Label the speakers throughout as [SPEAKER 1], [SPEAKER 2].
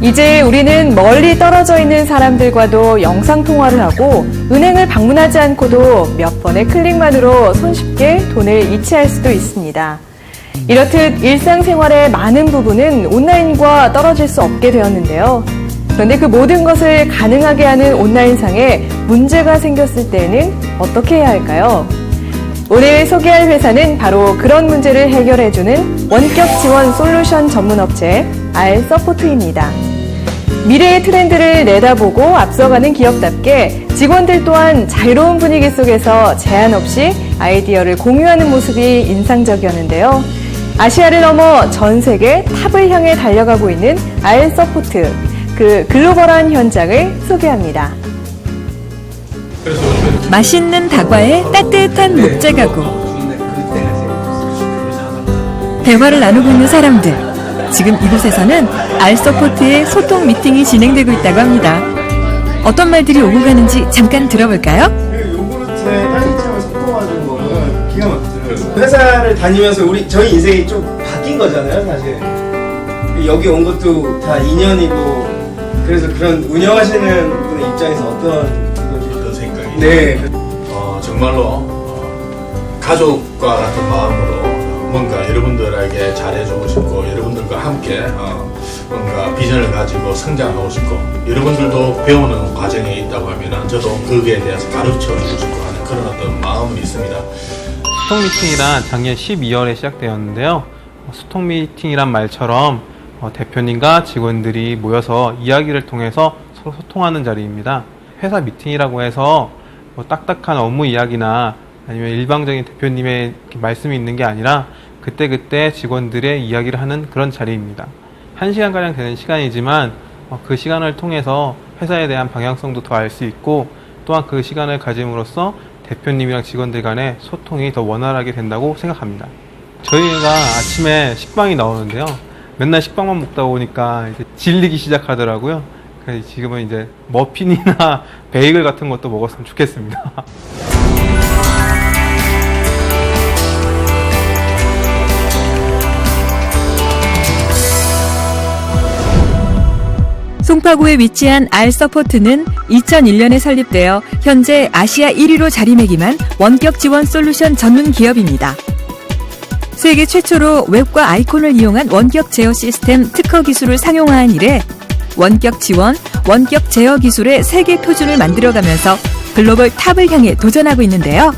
[SPEAKER 1] 이제 우리는 멀리 떨어져 있는 사람들과도 영상통화를 하고 은행을 방문하지 않고도 몇 번의 클릭만으로 손쉽게 돈을 이체할 수도 있습니다. 이렇듯 일상생활의 많은 부분은 온라인과 떨어질 수 없게 되었는데요. 그런데 그 모든 것을 가능하게 하는 온라인상에 문제가 생겼을 때는 어떻게 해야 할까요? 오늘 소개할 회사는 바로 그런 문제를 해결해주는 원격 지원 솔루션 전문 업체 R서포트입니다. 미래의 트렌드를 내다보고 앞서가는 기업답게 직원들 또한 자유로운 분위기 속에서 제한 없이 아이디어를 공유하는 모습이 인상적이었는데요. 아시아를 넘어 전 세계 탑을 향해 달려가고 있는 R서포트, 그 글로벌한 현장을 소개합니다.
[SPEAKER 2] 맛있는 다과에 따뜻한 목재 가구. 대화를 나누고 있는 사람들. 지금 이곳에서는 R서포트의 소통 미팅이 진행되고 있다고 합니다. 어떤 말들이 오고 가는지 잠깐 들어볼까요?
[SPEAKER 3] 요구르트에 딸기잼을 섞어가지고 먹으면 기가 막히더라고요. 회사를 다니면서 저희 인생이 좀 바뀐 거잖아요, 사실. 여기 온 것도 다 인연이고, 그래서 그런 운영하시는 분의 입장에서 어떤
[SPEAKER 4] 생각이?
[SPEAKER 3] 네.
[SPEAKER 4] 정말로 가족과 같은 마음으로 뭔가 여러분들에게 잘해주고 싶고 여러분들과 함께 뭔가 비전을 가지고 성장하고 싶고 여러분들도 배우는 과정에 있다고 하면 저도 거기에 대해서 가르쳐주고 싶고 하는 그런 어떤 마음은 있습니다.
[SPEAKER 5] 소통 미팅이란 작년 12월에 시작되었는데요. 소통 미팅이란 말처럼 대표님과 직원들이 모여서 이야기를 통해서 서로 소통하는 자리입니다. 회사 미팅이라고 해서 딱딱한 업무 이야기나 아니면 일방적인 대표님의 말씀이 있는 게 아니라 그때그때 직원들의 이야기를 하는 그런 자리입니다. 1시간가량 되는 시간이지만 그 시간을 통해서 회사에 대한 방향성도 더 알 수 있고 또한 그 시간을 가짐으로써 대표님이랑 직원들 간의 소통이 더 원활하게 된다고 생각합니다. 저희가 아침에 식빵이 나오는데요. 맨날 식빵만 먹다 보니까 이제 질리기 시작하더라고요. 그래서 지금은 이제 머핀이나 베이글 같은 것도 먹었으면 좋겠습니다.
[SPEAKER 2] 송파구에 위치한 R서포트는 2001년에 설립되어 현재 아시아 1위로 자리매김한 원격 지원 솔루션 전문 기업입니다. 세계 최초로 웹과 아이콘을 이용한 원격 제어 시스템 특허 기술을 상용화한 이래 원격 지원, 원격 제어 기술의 세계 표준을 만들어가면서 글로벌 탑을 향해 도전하고 있는데요.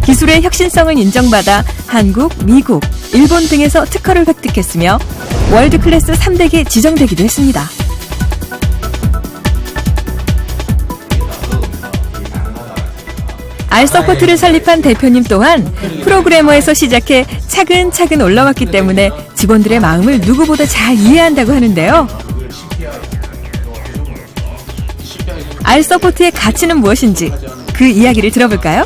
[SPEAKER 2] 기술의 혁신성을 인정받아 한국, 미국, 일본 등에서 특허를 획득했으며 월드 클래스 3덱에 지정되기도 했습니다. R서포트를 설립한 대표님 또한 프로그래머에서 시작해 차근차근 올라왔기 때문에 직원들의 마음을 누구보다 잘 이해한다고 하는데요. R서포트의 가치는 무엇인지 그 이야기를 들어볼까요?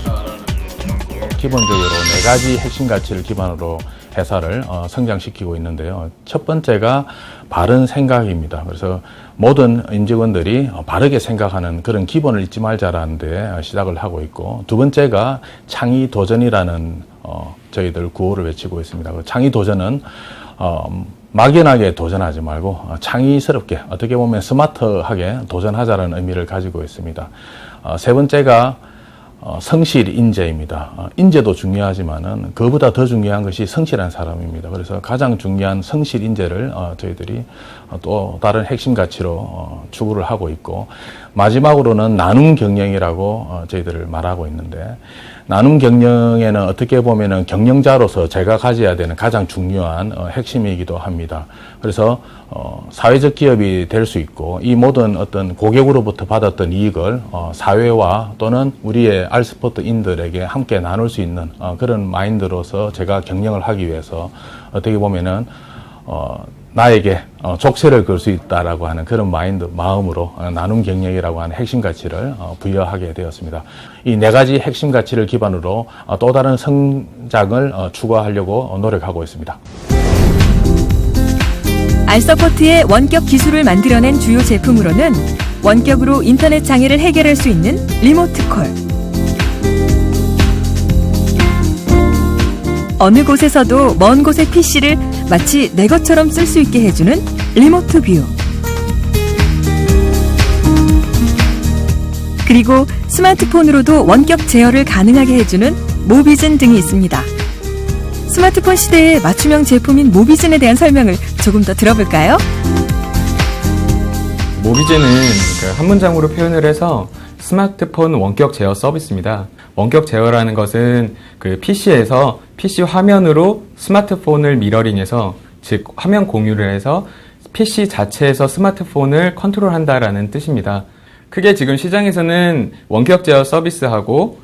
[SPEAKER 6] 기본적으로 4가지 핵심 가치를 기반으로 회사를 성장시키고 있는데요. 첫 번째가 바른 생각입니다. 그래서 모든 임직원들이 바르게 생각하는 그런 기본을 잊지 말자라는 데 시작을 하고 있고, 두 번째가 창의 도전이라는 저희들 구호를 외치고 있습니다. 창의 도전은 막연하게 도전하지 말고 창의스럽게, 어떻게 보면 스마트하게 도전하자는 의미를 가지고 있습니다. 세 번째가 성실 인재입니다. 인재도 중요하지만은 그보다 더 중요한 것이 성실한 사람입니다. 그래서 가장 중요한 성실 인재를 저희들이 또 다른 핵심 가치로 추구를 하고 있고, 마지막으로는 나눔 경영이라고 저희들을 말하고 있는데, 나눔 경영에는 어떻게 보면은 경영자로서 제가 가져야 되는 가장 중요한 핵심이기도 합니다. 그래서 사회적 기업이 될 수 있고, 이 모든 어떤 고객으로부터 받았던 이익을 사회와 또는 우리의 R서포트인들에게 함께 나눌 수 있는 그런 마인드로서 제가 경영을 하기 위해서 어떻게 보면은 나에게 족쇄를 걸 수 있다라고 하는 그런 마음으로 나눔 경영이라고 하는 핵심 가치를 부여하게 되었습니다. 이 4가지 핵심 가치를 기반으로 또 다른 성장을 추구하려고 노력하고 있습니다.
[SPEAKER 2] R서포트의 원격 기술을 만들어낸 주요 제품으로는 원격으로 인터넷 장애를 해결할 수 있는 리모트 콜, 어느 곳에서도 먼 곳의 PC를 마치 내 것처럼 쓸 수 있게 해주는 리모트 뷰. 그리고 스마트폰으로도 원격 제어를 가능하게 해주는 모비즌 등이 있습니다. 스마트폰 시대의 맞춤형 제품인 모비즌에 대한 설명을 조금 더 들어볼까요?
[SPEAKER 7] 모비즌은 한 문장으로 표현을 해서 스마트폰 원격 제어 서비스입니다. 원격 제어라는 것은 PC에서 PC 화면으로 스마트폰을 미러링해서, 즉 화면 공유를 해서 PC 자체에서 스마트폰을 컨트롤한다라는 뜻입니다. 크게 지금 시장에서는 원격 제어 서비스하고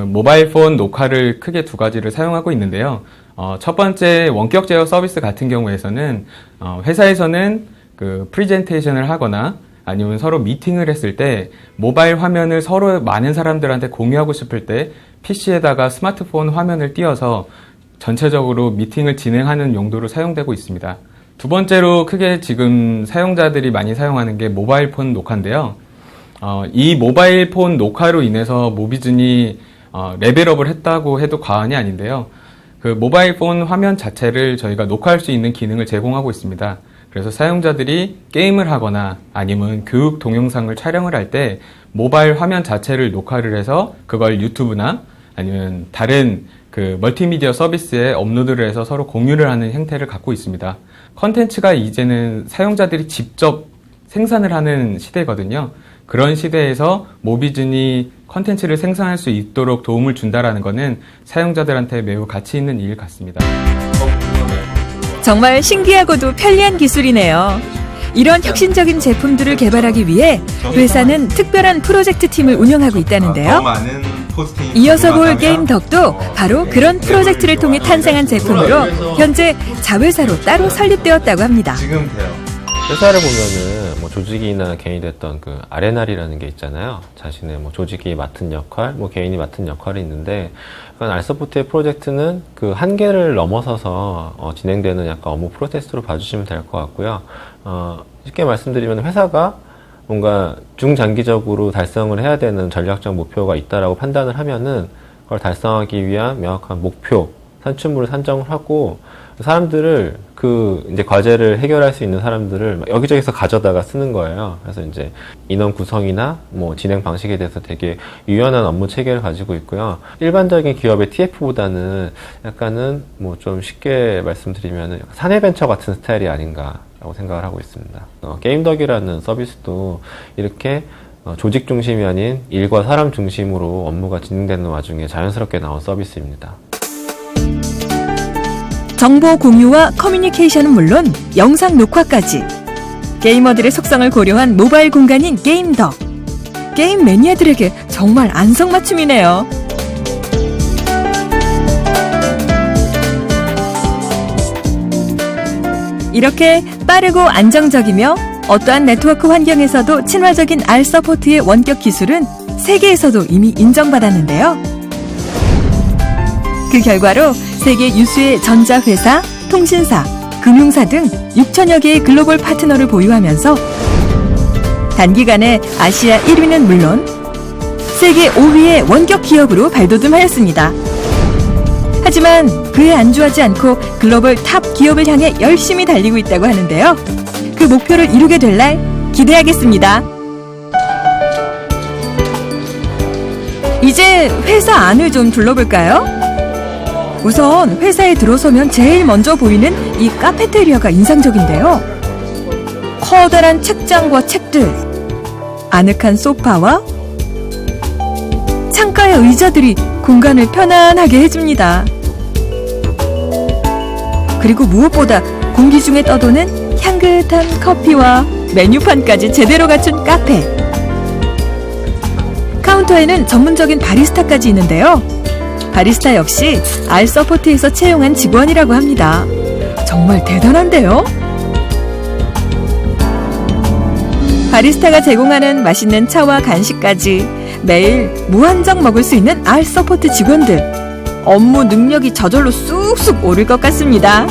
[SPEAKER 7] 모바일 폰 녹화를 크게 두 가지를 사용하고 있는데요. 첫 번째 원격 제어 서비스 같은 경우에서는 회사에서는 프리젠테이션을 하거나 아니면 서로 미팅을 했을 때 모바일 화면을 서로 많은 사람들한테 공유하고 싶을 때 PC에다가 스마트폰 화면을 띄워서 전체적으로 미팅을 진행하는 용도로 사용되고 있습니다. 두 번째로 크게 지금 사용자들이 많이 사용하는 게 모바일 폰 녹화인데요. 이 모바일 폰 녹화로 인해서 모비즌이 레벨업을 했다고 해도 과언이 아닌데요. 모바일 폰 화면 자체를 저희가 녹화할 수 있는 기능을 제공하고 있습니다. 그래서 사용자들이 게임을 하거나 아니면 교육 동영상을 촬영을 할 때 모바일 화면 자체를 녹화를 해서 그걸 유튜브나 아니면 다른 멀티미디어 서비스에 업로드를 해서 서로 공유를 하는 형태를 갖고 있습니다. 컨텐츠가 이제는 사용자들이 직접 생산을 하는 시대거든요. 그런 시대에서 모비즌이 컨텐츠를 생산할 수 있도록 도움을 준다라는 것은 사용자들한테 매우 가치 있는 일 같습니다.
[SPEAKER 2] 정말 신기하고도 편리한 기술이네요. 이런 혁신적인 제품들을 개발하기 위해 회사는 특별한 프로젝트 팀을 운영하고 있다는데요. 이어서 볼 게임 덕도 바로 그런 프로젝트를 통해 탄생한 제품으로 현재 자회사로 따로 설립되었다고 합니다.
[SPEAKER 3] 지금 돼요.
[SPEAKER 8] 회사를 보면은 조직이나 개인이 됐던 R&R이라는 게 있잖아요. 자신의 조직이 맡은 역할, 개인이 맡은 역할이 있는데, 알서포트의 프로젝트는 그 한계를 넘어서서 진행되는 약간 업무 프로세스로 봐주시면 될 것 같고요. 쉽게 말씀드리면 회사가 뭔가 중장기적으로 달성을 해야 되는 전략적 목표가 있다라고 판단을 하면은 그걸 달성하기 위한 명확한 목표, 산출물을 산정을 하고 사람들을 이제 과제를 해결할 수 있는 사람들을 여기저기서 가져다가 쓰는 거예요. 그래서 이제 인원 구성이나 진행 방식에 대해서 되게 유연한 업무 체계를 가지고 있고요. 일반적인 기업의 TF보다는 약간은 좀 쉽게 말씀드리면 사내벤처 같은 스타일이 아닌가라고 생각을 하고 있습니다. 게임덕이라는 서비스도 이렇게 조직 중심이 아닌 일과 사람 중심으로 업무가 진행되는 와중에 자연스럽게 나온 서비스입니다.
[SPEAKER 2] 정보 공유와 커뮤니케이션은 물론 영상 녹화까지 게이머들의 속성을 고려한 모바일 공간인 게임덕. 게임 매니아들에게 정말 안성맞춤이네요. 이렇게 빠르고 안정적이며 어떠한 네트워크 환경에서도 친화적인 R서포트의 원격 기술은 세계에서도 이미 인정받았는데요. 그 결과로 세계 유수의 전자회사, 통신사, 금융사 등 6천여 개의 글로벌 파트너를 보유하면서 단기간에 아시아 1위는 물론 세계 5위의 원격 기업으로 발돋움하였습니다. 하지만 그에 안주하지 않고 글로벌 탑 기업을 향해 열심히 달리고 있다고 하는데요. 그 목표를 이루게 될 날 기대하겠습니다. 이제 회사 안을 좀 둘러볼까요? 우선 회사에 들어서면 제일 먼저 보이는 이 카페테리아가 인상적인데요. 커다란 책장과 책들, 아늑한 소파와 창가의 의자들이 공간을 편안하게 해줍니다. 그리고 무엇보다 공기 중에 떠도는 향긋한 커피와 메뉴판까지 제대로 갖춘 카페. 카운터에는 전문적인 바리스타까지 있는데요. 바리스타 역시 R서포트에서 채용한 직원이라고 합니다. 정말 대단한데요? 바리스타가 제공하는 맛있는 차와 간식까지 매일 무한정 먹을 수 있는 R서포트 직원들. 업무 능력이 저절로 쑥쑥 오를 것 같습니다.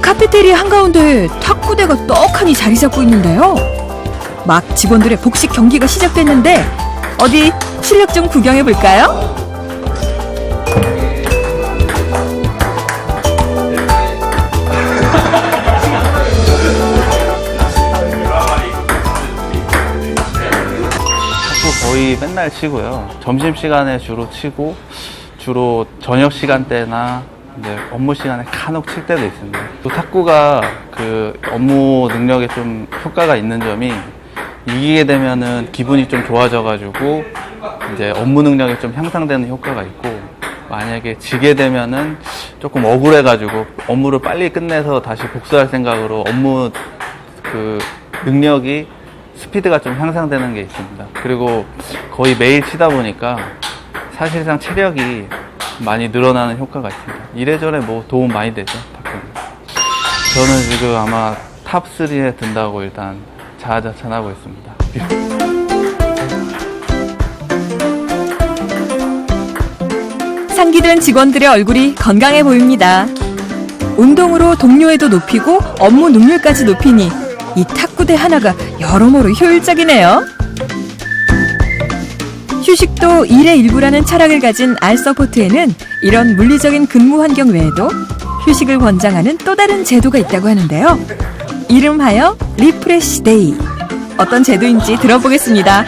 [SPEAKER 2] 카페테리아 한가운데 탁구대가 떡하니 자리 잡고 있는데요. 막 직원들의 복식 경기가 시작됐는데 어디 실력 좀 구경해 볼까요?
[SPEAKER 9] 거의 맨날 치고요. 점심시간에 주로 치고, 주로 저녁 시간대나 이제 업무 시간에 간혹 칠 때도 있습니다. 또 탁구가 그 업무 능력에 좀 효과가 있는 점이 이기게 되면은 기분이 좀 좋아져가지고 이제 업무 능력이 좀 향상되는 효과가 있고, 만약에 지게 되면은 조금 억울해가지고 업무를 빨리 끝내서 다시 복수할 생각으로 업무 그 능력이 스피드가 좀 향상되는 게 있습니다. 그리고 거의 매일 치다 보니까 사실상 체력이 많이 늘어나는 효과가 있습니다. 이래저래 뭐 도움 많이 되죠, 탁구는. 저는 지금 아마 탑3에 든다고 일단 자아자찬하고 있습니다.
[SPEAKER 2] 상기된 직원들의 얼굴이 건강해 보입니다. 운동으로 동료애도 높이고 업무 능률까지 높이니 이 탁구대 하나가 여러모로 효율적이네요. 휴식도 일의 일부라는 철학을 가진 알서포트에는 이런 물리적인 근무 환경 외에도 휴식을 권장하는 또 다른 제도가 있다고 하는데요. 이름하여 리프레시 데이. 어떤 제도인지 들어보겠습니다.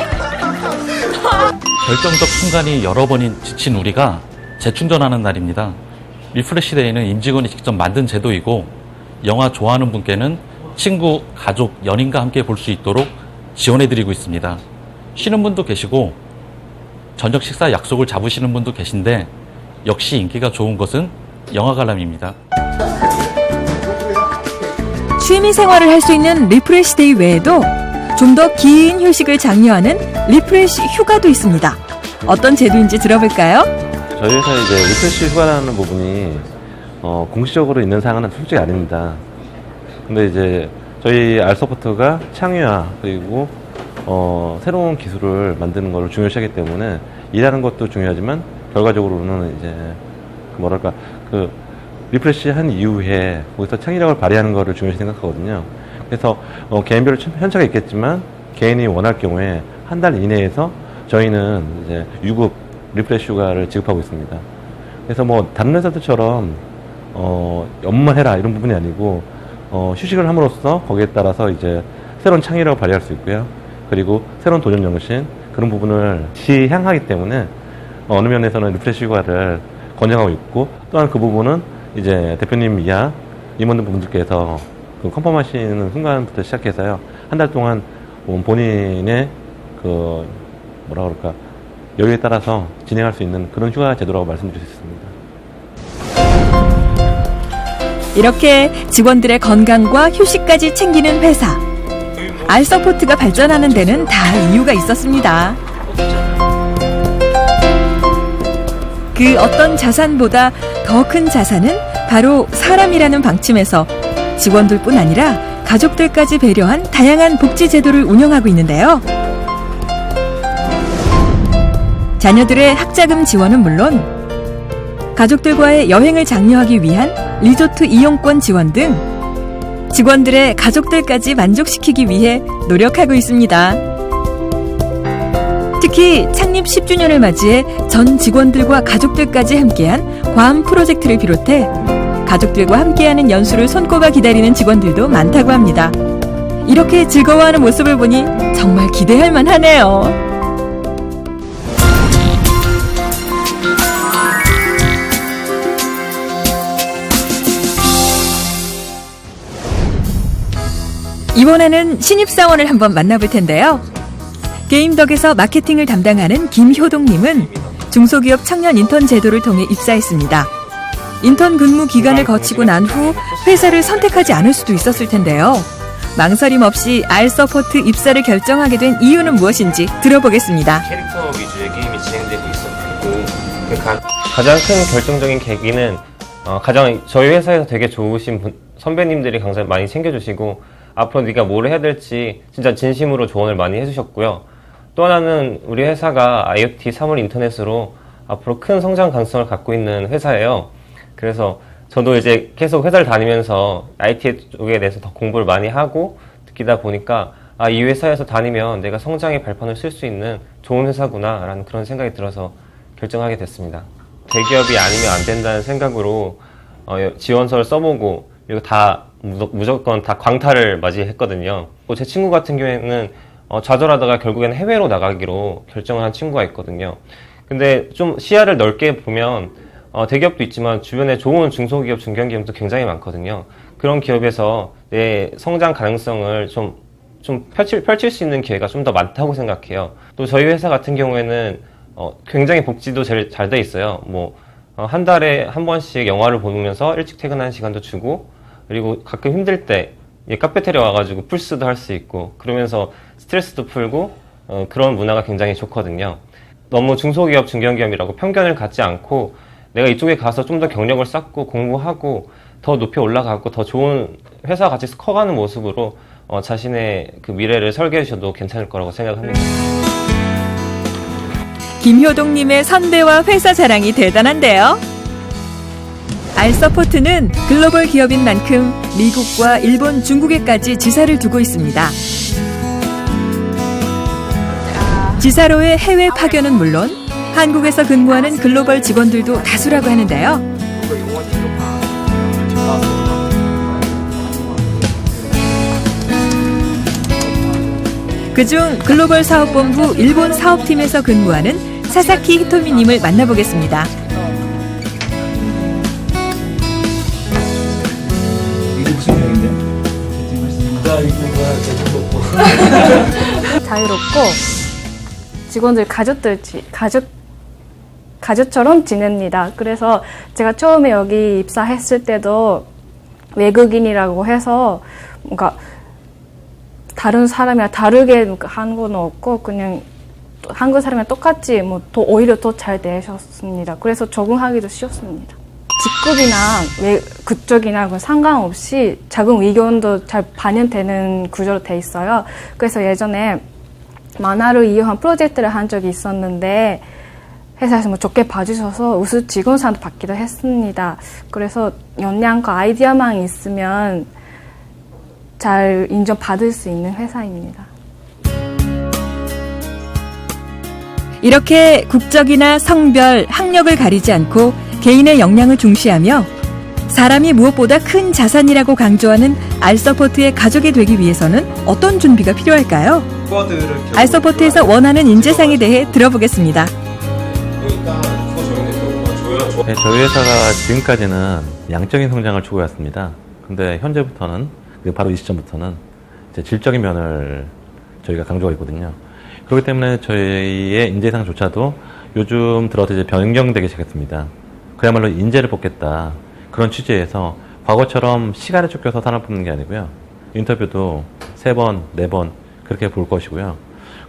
[SPEAKER 10] 결정적 순간이 여러 번인 지친 우리가 재충전하는 날입니다. 리프레시 데이는 임직원이 직접 만든 제도이고, 영화 좋아하는 분께는 친구, 가족, 연인과 함께 볼 수 있도록 지원해드리고 있습니다. 쉬는 분도 계시고 저녁 식사 약속을 잡으시는 분도 계신데, 역시 인기가 좋은 것은 영화 관람입니다.
[SPEAKER 2] 취미 생활을 할 수 있는 리프레시 데이 외에도 좀 더 긴 휴식을 장려하는 리프레시 휴가도 있습니다. 어떤 제도인지 들어볼까요?
[SPEAKER 8] 저희 회사에 이제 리프레시 휴가라는 부분이 공식적으로 있는 사항은 솔직히 아닙니다. 근데 이제 저희 알서포트가 창의화 그리고 새로운 기술을 만드는 걸 중요시하기 때문에 일하는 것도 중요하지만 결과적으로는 이제 뭐랄까 그 리프레시 한 이후에 거기서 창의력을 발휘하는 것을 중요시 생각하거든요. 그래서 개인별로 편차가 있겠지만 개인이 원할 경우에 한 달 이내에서 저희는 이제 유급 리프레시 휴가를 지급하고 있습니다. 그래서 뭐 다른 회사들처럼 업무만 해라 이런 부분이 아니고 휴식을 함으로써 거기에 따라서 이제 새로운 창의력을 발휘할 수 있고요. 그리고 새로운 도전 정신 그런 부분을 지향하기 때문에 어느 면에서는 리프레시 휴가를 권장하고 있고, 또한 그 부분은 이제 대표님 이하 임원들 분들께서 그 컨펌하시는 순간부터 시작해서요, 한 달 동안 본인의 그 뭐라 그럴까 여유에 따라서 진행할 수 있는 그런 휴가 제도라고 말씀드릴 수 있습니다.
[SPEAKER 2] 이렇게 직원들의 건강과 휴식까지 챙기는 회사. 알서포트가 발전하는 데는 다 이유가 있었습니다. 그 어떤 자산보다 더 큰 자산은 바로 사람이라는 방침에서 직원들뿐 아니라 가족들까지 배려한 다양한 복지 제도를 운영하고 있는데요. 자녀들의 학자금 지원은 물론 가족들과의 여행을 장려하기 위한 리조트 이용권 지원 등 직원들의 가족들까지 만족시키기 위해 노력하고 있습니다. 특히 창립 10주년을 맞이해 전 직원들과 가족들까지 함께한 과음 프로젝트를 비롯해 가족들과 함께하는 연수를 손꼽아 기다리는 직원들도 많다고 합니다. 이렇게 즐거워하는 모습을 보니 정말 기대할 만하네요. 이번에는 신입사원을 한번 만나볼 텐데요. 게임덕에서 마케팅을 담당하는 김효동님은 중소기업 청년 인턴 제도를 통해 입사했습니다. 인턴 근무 기간을 거치고 난 후 회사를 선택하지 않을 수도 있었을 텐데요. 망설임 없이 알서포트 입사를 결정하게 된 이유는 무엇인지 들어보겠습니다.
[SPEAKER 11] 캐릭터 위주의 게임이 진행되고 있었고, 가장 큰 결정적인 계기는 가장 저희 회사에서 되게 좋으신 선배님들이 항상 많이 챙겨주시고, 앞으로 네가 뭘 해야 될지 진짜 진심으로 조언을 많이 해주셨고요. 또 하나는 우리 회사가 IoT 사물 인터넷으로 앞으로 큰 성장 가능성을 갖고 있는 회사예요. 그래서 저도 이제 계속 회사를 다니면서 IT 쪽에 대해서 더 공부를 많이 하고 느끼다 보니까 이 회사에서 다니면 내가 성장의 발판을 쓸 수 있는 좋은 회사구나 라는 그런 생각이 들어서 결정하게 됐습니다. 대기업이 아니면 안 된다는 생각으로 지원서를 써보고, 그리고 다 무조건 다 광탈을 맞이했거든요. 제 친구 같은 경우에는 좌절하다가 결국에는 해외로 나가기로 결정을 한 친구가 있거든요. 근데 좀 시야를 넓게 보면 대기업도 있지만 주변에 좋은 중소기업, 중견기업도 굉장히 많거든요. 그런 기업에서 내 성장 가능성을 좀 펼칠 수 있는 기회가 좀 더 많다고 생각해요. 또 저희 회사 같은 경우에는 굉장히 복지도 제일 잘 돼 있어요. 한 달에 한 번씩 영화를 보면서 일찍 퇴근하는 시간도 주고, 그리고 가끔 힘들 때 카페테리아 와가지고 풀스도 할 수 있고, 그러면서 스트레스도 풀고, 그런 문화가 굉장히 좋거든요. 너무 중소기업, 중견기업이라고 편견을 갖지 않고 내가 이쪽에 가서 좀 더 경력을 쌓고 공부하고 더 높이 올라가고 더 좋은 회사 같이 커가는 모습으로 자신의 그 미래를 설계해 주셔도 괜찮을 거라고 생각합니다.
[SPEAKER 2] 김효동님의 선배와 회사 자랑이 대단한데요. 알서포트는 글로벌 기업인 만큼 미국과 일본, 중국에까지 지사를 두고 있습니다. 지사로의 해외 파견은 물론 한국에서 근무하는 글로벌 직원들도 다수라고 하는데요. 그중 글로벌 사업본부 일본 사업팀에서 근무하는 사사키 히토미님을 만나보겠습니다.
[SPEAKER 12] 자유롭고 직원들 가족처럼 지냅니다. 그래서 제가 처음에 여기 입사했을 때도 외국인이라고 해서 뭔가 다른 사람이랑 다르게 한 건 없고 그냥 한국 사람이랑 똑같이 오히려 더 잘 되셨습니다. 그래서 적응하기도 쉬웠습니다. 직급이나 그쪽이나 상관없이 작은 의견도 잘 반영되는 구조로 돼 있어요. 그래서 예전에 만화를 이용한 프로젝트를 한 적이 있었는데 회사에서 좋게 봐주셔서 우수 직원상도 받기도 했습니다. 그래서 역량과 아이디어만 있으면 잘 인정받을 수 있는 회사입니다.
[SPEAKER 2] 이렇게 국적이나 성별, 학력을 가리지 않고 개인의 역량을 중시하며 사람이 무엇보다 큰 자산이라고 강조하는 알서포트의 가족이 되기 위해서는 어떤 준비가 필요할까요? 알서포트에서 원하는 인재상에 대해 들어보겠습니다.
[SPEAKER 8] 네, 저희 회사가 지금까지는 양적인 성장을 추구해왔습니다. 근데 현재부터는, 바로 이 시점부터는 이제 질적인 면을 저희가 강조하고 있거든요. 그렇기 때문에 저희의 인재상조차도 요즘 들어서 이제 변경되기 시작했습니다. 그야말로 인재를 뽑겠다. 그런 취지에서 과거처럼 시간을 쫓겨서 사람 뽑는 게 아니고요. 인터뷰도 3번, 4번 그렇게 볼 것이고요.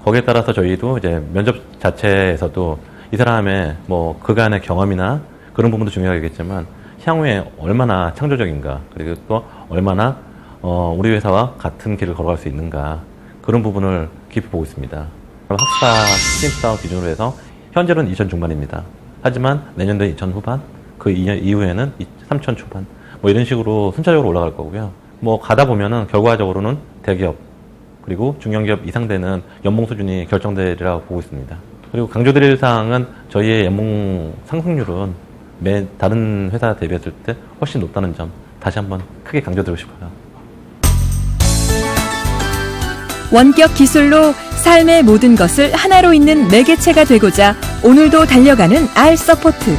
[SPEAKER 8] 거기에 따라서 저희도 이제 면접 자체에서도 이 사람의 그간의 경험이나 그런 부분도 중요하겠지만 향후에 얼마나 창조적인가, 그리고 또 얼마나 우리 회사와 같은 길을 걸어갈 수 있는가, 그런 부분을 깊이 보고 있습니다. 학사 신입사원 기준으로 해서 현재는 2000 중반입니다. 하지만 내년도에 2000 후반, 그 2년 이후에는 3000 초반, 이런 식으로 순차적으로 올라갈 거고요. 가다 보면은 결과적으로는 대기업 그리고 중견기업 이상 되는 연봉 수준이 결정되리라고 보고 있습니다. 그리고 강조드릴 사항은 저희의 연봉 상승률은 다른 회사 대비했을 때 훨씬 높다는 점 다시 한번 크게 강조드리고 싶어요.
[SPEAKER 2] 원격 기술로 삶의 모든 것을 하나로 잇는 매개체가 되고자 오늘도 달려가는 알서포트.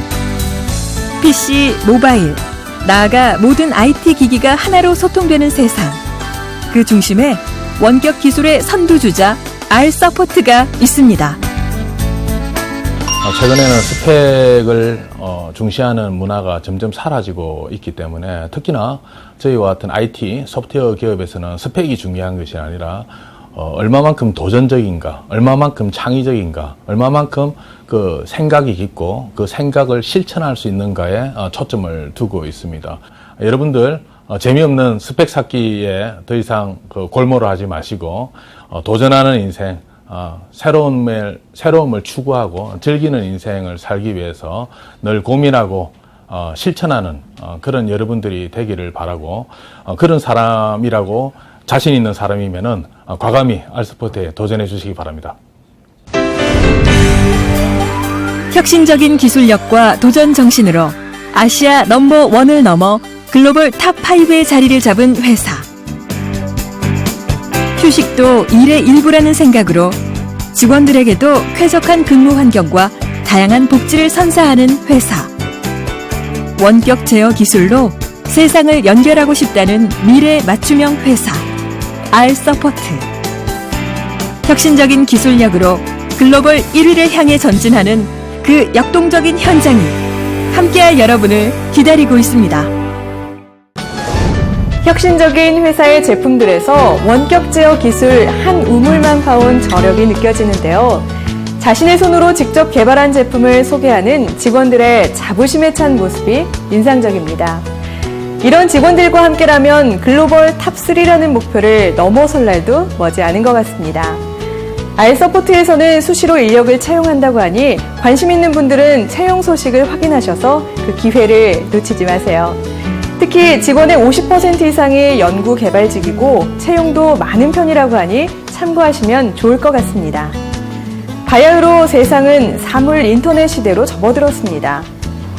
[SPEAKER 2] PC, 모바일, 나아가 모든 IT 기기가 하나로 소통되는 세상. 그 중심에 원격 기술의 선두주자 알서포트가 있습니다.
[SPEAKER 6] 최근에는 스펙을 중시하는 문화가 점점 사라지고 있기 때문에 특히나 저희와 같은 IT, 소프트웨어 기업에서는 스펙이 중요한 것이 아니라 얼마만큼 도전적인가, 얼마만큼 창의적인가, 얼마만큼 그 생각이 깊고 그 생각을 실천할 수 있는가에 초점을 두고 있습니다. 여러분들 재미없는 스펙 쌓기에 더 이상 골몰을 하지 마시고 도전하는 인생, 새로움을 추구하고 즐기는 인생을 살기 위해서 늘 고민하고 실천하는 그런 여러분들이 되기를 바라고, 그런 사람이라고 자신 있는 사람이면은 과감히 알서포트에 도전해 주시기 바랍니다.
[SPEAKER 2] 혁신적인 기술력과 도전 정신으로 아시아 넘버1을 넘어 글로벌 탑5의 자리를 잡은 회사. 휴식도 일의 일부라는 생각으로 직원들에게도 쾌적한 근무 환경과 다양한 복지를 선사하는 회사. 원격 제어 기술로 세상을 연결하고 싶다는 미래 맞춤형 회사. 알서포트. 혁신적인 기술력으로 글로벌 1위를 향해 전진하는 그 역동적인 현장이 함께할 여러분을 기다리고 있습니다.
[SPEAKER 1] 혁신적인 회사의 제품들에서 원격 제어 기술 한 우물만 파온 저력이 느껴지는데요. 자신의 손으로 직접 개발한 제품을 소개하는 직원들의 자부심에 찬 모습이 인상적입니다. 이런 직원들과 함께라면 글로벌 탑3라는 목표를 넘어설 날도 머지않은 것 같습니다. 알서포트에서는 수시로 인력을 채용한다고 하니 관심 있는 분들은 채용 소식을 확인하셔서 그 기회를 놓치지 마세요. 특히 직원의 50% 이상이 연구 개발직이고 채용도 많은 편이라고 하니 참고하시면 좋을 것 같습니다. 바야흐로 세상은 사물 인터넷 시대로 접어들었습니다.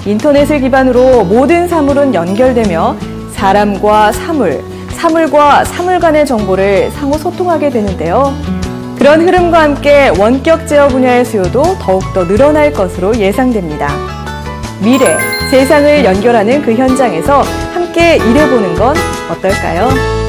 [SPEAKER 1] 인터넷을 기반으로 모든 사물은 연결되며 사람과 사물, 사물과 사물 간의 정보를 상호 소통하게 되는데요. 그런 흐름과 함께 원격 제어 분야의 수요도 더욱더 늘어날 것으로 예상됩니다. 미래, 세상을 연결하는 그 현장에서 함께 일해보는 건 어떨까요?